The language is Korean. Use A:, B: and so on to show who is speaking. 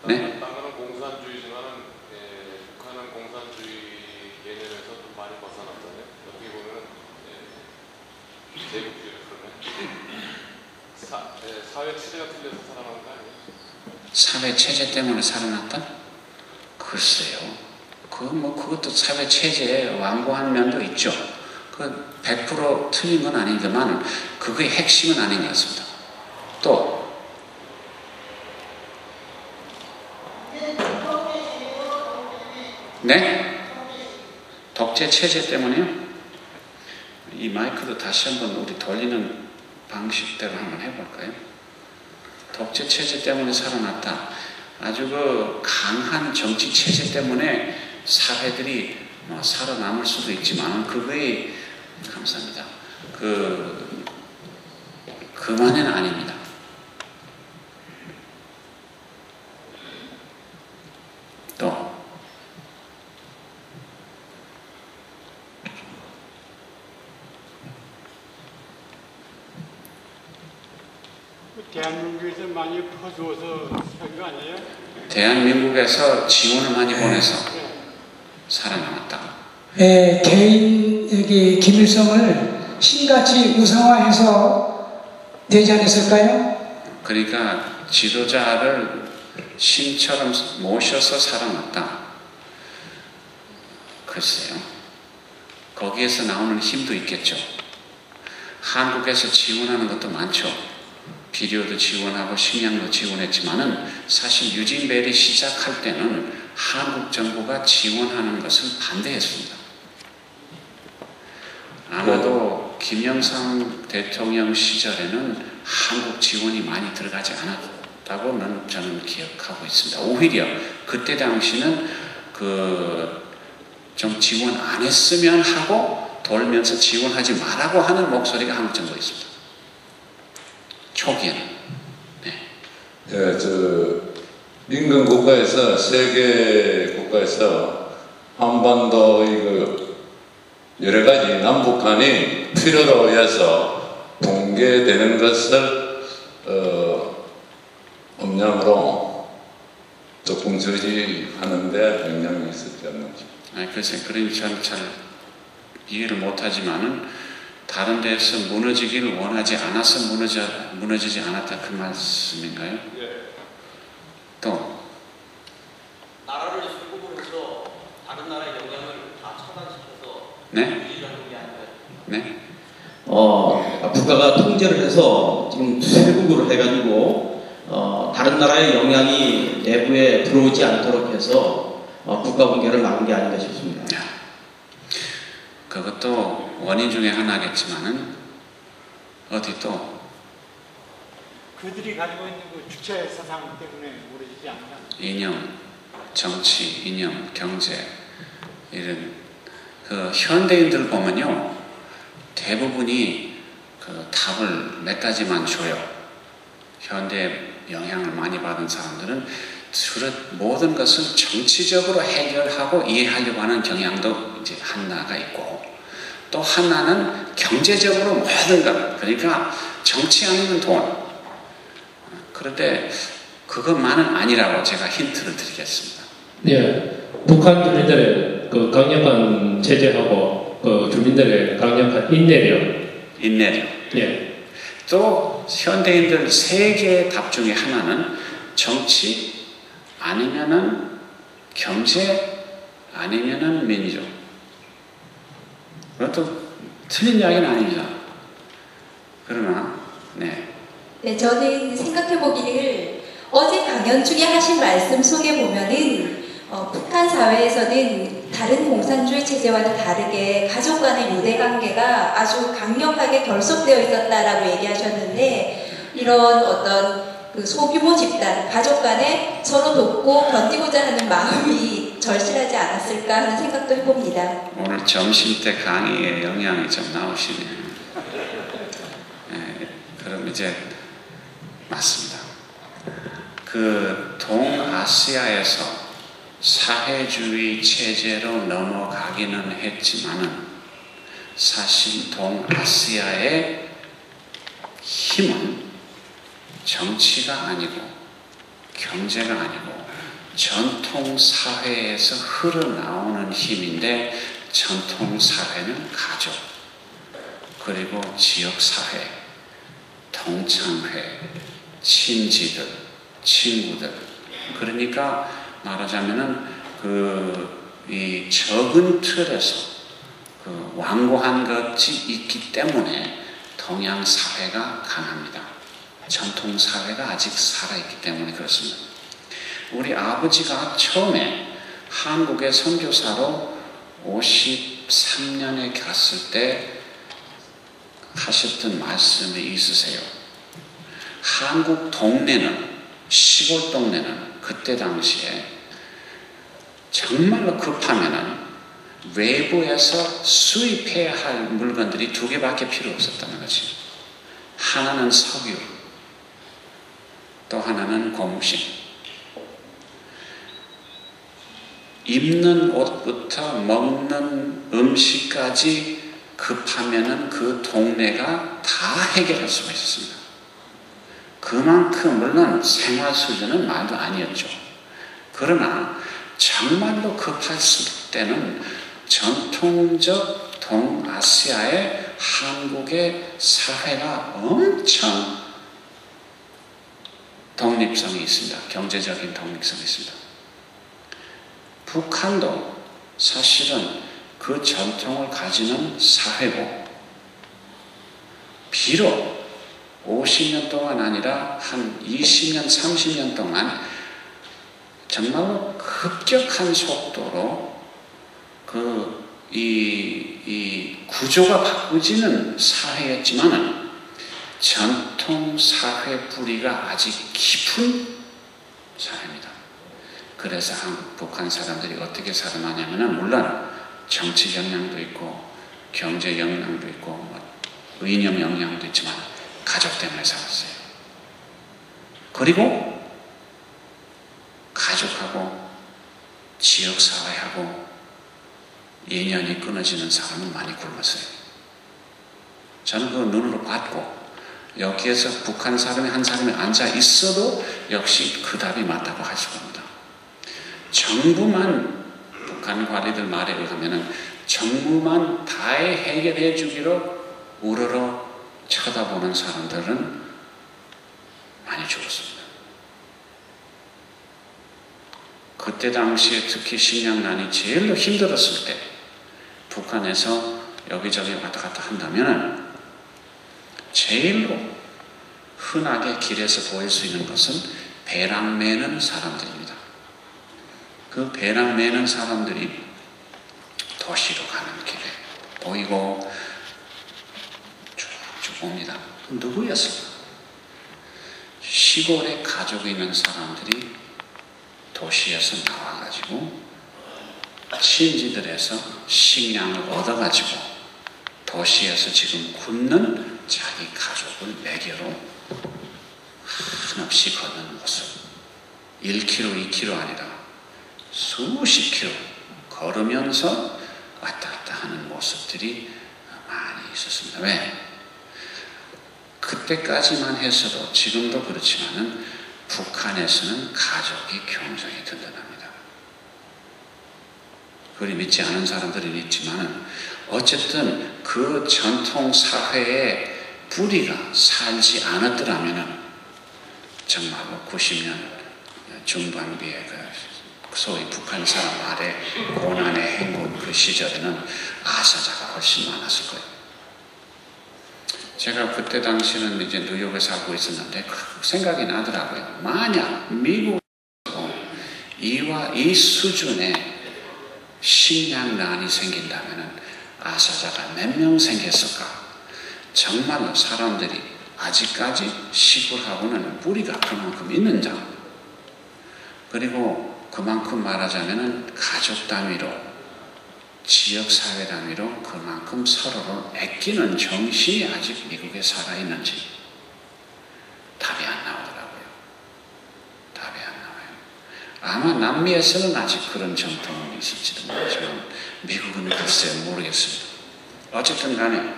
A: 네?
B: 땅은 공산주의지만은 북한은 공산주의 개념에서 좀 많이 벗어났잖아요. 어떻게 보면 제국주의를 그러면 사회 체제가 틀려서 살아난 거 아니에요?
A: 사회 체제 때문에 살아났다? 글쎄요. 그것도 사회 체제에 완고한 면도 있죠. 100% 틀린 건 아니지만 그게 핵심은 아닌 것 같습니다. 또 네? 독재 체제 때문에요? 이 마이크도 다시 한번 우리 돌리는 방식대로 한번 해볼까요? 독재 체제 때문에 살아났다. 아주 강한 정치 체제 때문에 사회들이 살아남을 수도 있지만 그거에 감사합니다. 그만은 아닙니다. 또
C: 대한민국에서 많이 퍼주어서 산 거 아니에요?
A: 대한민국에서 지원을 많이 보내서 살아남았다.
D: 네, 개인 여기 김일성을 신같이 우상화해서 되지 않았을까요?
A: 그러니까 지도자를 신처럼 모셔서 살아났다. 글쎄요. 거기에서 나오는 힘도 있겠죠. 한국에서 지원하는 것도 많죠. 비료도 지원하고 식량도 지원했지만은 사실 유진벨이 시작할 때는 한국 정부가 지원하는 것을 반대했습니다. 아마도 김영삼 대통령 시절에는 한국 지원이 많이 들어가지 않았다고 저는 기억하고 있습니다. 오히려 그때 당시는 좀 지원 안 했으면 하고 돌면서 지원하지 말라고 하는 목소리가 한국 정부에 있습니다. 초기에는. 네.
E: 민간 국가에서, 세계 국가에서 한반도 여러 가지 남북한이 필요로 해서 붕괴되는 것을 음량으로 조금 저지하는데 영향이 있었지 않는지.
A: 글쎄, 그러니 저는 잘 이해를 못하지만은 다른 데서 무너지기를 원하지 않아서 무너지지 않았다 그 말씀인가요?
B: 예.
A: 또
F: 나라를 수급을 해서 다른 나라의 영향을 다 차단시켜서
A: 네?
F: 유지하는 게 아닌가요?
A: 네?
F: 국가가 통제를 해서 지금 세국으로 해가지고 다른 나라의 영향이 내부에 들어오지 않도록 해서 국가 붕괴를 막은 게 아닌가 싶습니다.
A: 그것도 원인 중에 하나겠지만은 어디 또
C: 그들이 가지고 있는 주체 사상 때문에 모르지 않나?
A: 이념, 정치, 이념, 경제 이런 현대인들 보면요 대부분이 답을 몇 가지만 줘요. 현대에 영향을 많이 받은 사람들은 모든 것을 정치적으로 해결하고 이해하려고 하는 경향도 이제 하나가 있고 또 하나는 경제적으로 모든 것 그러니까 정치 아니면 돈 그런데 그것만은 아니라고 제가 힌트를 드리겠습니다.
G: 네, 북한 주민들의 강력한 체제하고 주민들의 강력한 인내력. 네.
A: 또 현대인들 세 개의 답 중에 하나는 정치 아니면은 경제 아니면은 민족. 그것도 틀린 이야기는 아닙니다. 그러나 네,
H: 저는 생각해보기를 어제 강연 중에 하신 말씀 속에 보면은 북한 사회에서는 다른 공산주의 체제와는 다르게 가족 간의 유대관계가 아주 강력하게 결속되어 있었다라고 얘기하셨는데 이런 어떤 소규모 집단, 가족 간에 서로 돕고 견디고자 하는 마음이 절실하지 않았을까 하는 생각도 해봅니다.
A: 오늘 점심때 강의에 영향이 좀 나오시네요. 네, 그럼 이제 맞습니다. 동아시아에서 사회주의 체제로 넘어가기는 했지만은 사실 동아시아의 힘은 정치가 아니고 경제가 아니고 전통 사회에서 흘러나오는 힘인데 전통 사회는 가족, 그리고 지역 사회, 동창회, 친지들, 친구들. 그러니까 말하자면은 이 적은 틀에서 완고한 것이 있기 때문에 동양 사회가 강합니다. 전통 사회가 아직 살아있기 때문에 그렇습니다. 우리 아버지가 처음에 한국의 선교사로 53년에 갔을 때 하셨던 말씀이 있으세요. 한국 동네는, 시골 동네는 그때 당시에 정말로 급하면은 외부에서 수입해야 할 물건들이 두 개밖에 필요 없었다는 거지. 하나는 석유, 또 하나는 고무신. 입는 옷부터 먹는 음식까지 급하면은 그 동네가 다 해결할 수가 있었습니다. 그만큼 물론 생활 수준은 말도 아니었죠. 그러나 정말로 급했을 때는 전통적 동아시아의 한국의 사회가 엄청 독립성이 있습니다. 경제적인 독립성이 있습니다. 북한도 사실은 그 전통을 가지는 사회고, 비록 50년 동안 아니라 한 20년, 30년 동안 정말로 급격한 속도로 이 구조가 바꾸지는 사회였지만은 전통 사회 뿌리가 아직 깊은 사회입니다. 그래서 한국, 북한 사람들이 어떻게 살아나냐면은 물론 정치 영향도 있고 경제 영향도 있고 이념 영향도 있지만 가족 때문에 살았어요. 그리고 가족하고 지역사회하고 인연이 끊어지는 사람은 많이 굶었어요. 저는 그걸 눈으로 봤고, 여기에서 북한 사람이 한 사람이 앉아 있어도 역시 그 답이 맞다고 할 수가 없다. 정부만, 북한 관리들 말에 의하면 정부만 다 해결해 주기로 우러러 쳐다보는 사람들은 많이 죽었습니다. 그때 당시에 특히 식량난이 제일로 힘들었을 때 북한에서 여기저기 왔다 갔다 한다면 제일로 흔하게 길에서 보일 수 있는 것은 배랑 매는 사람들입니다. 그 배랑 매는 사람들이 도시로 가는 길에 보이고 쭉쭉 옵니다. 누구였을까? 시골에 가족이 있는 사람들이 도시에서 나와가지고 친지들에서 식량을 얻어가지고 도시에서 지금 굶는 자기 가족을 매개로 한없이 걷는 모습. 1km, 2km 아니라 수십 킬로 걸으면서 왔다 갔다 하는 모습들이 많이 있었습니다. 왜? 그때까지만 해서도 지금도 그렇지만은 북한에서는 가족이 굉장히 든든합니다. 그걸 믿지 않은 사람들은 있지만은 어쨌든 그 전통 사회의 뿌리가 살지 않았더라면은 정말로 90년 중반기에 소위 북한 사람 말의 고난의 행군 그 시절에는 아사자가 훨씬 많았을 거예요. 제가 그때 당시는 이제 뉴욕에 살고 있었는데 생각이 나더라고요. 만약 미국에서 이 수준의 식량난이 생긴다면 아사자가 몇 명 생겼을까? 정말로 사람들이 아직까지 시골하고는 뿌리가 그만큼 있는 자. 그리고 그만큼 말하자면 가족 단위로 지역사회 단위로 그만큼 서로를 아끼는 정신이 아직 미국에 살아있는지 답이 안 나오더라고요. 답이 안 나와요. 아마 남미에서는 아직 그런 정통이 있을지도 모르지만 미국은 글쎄 모르겠습니다. 어쨌든 간에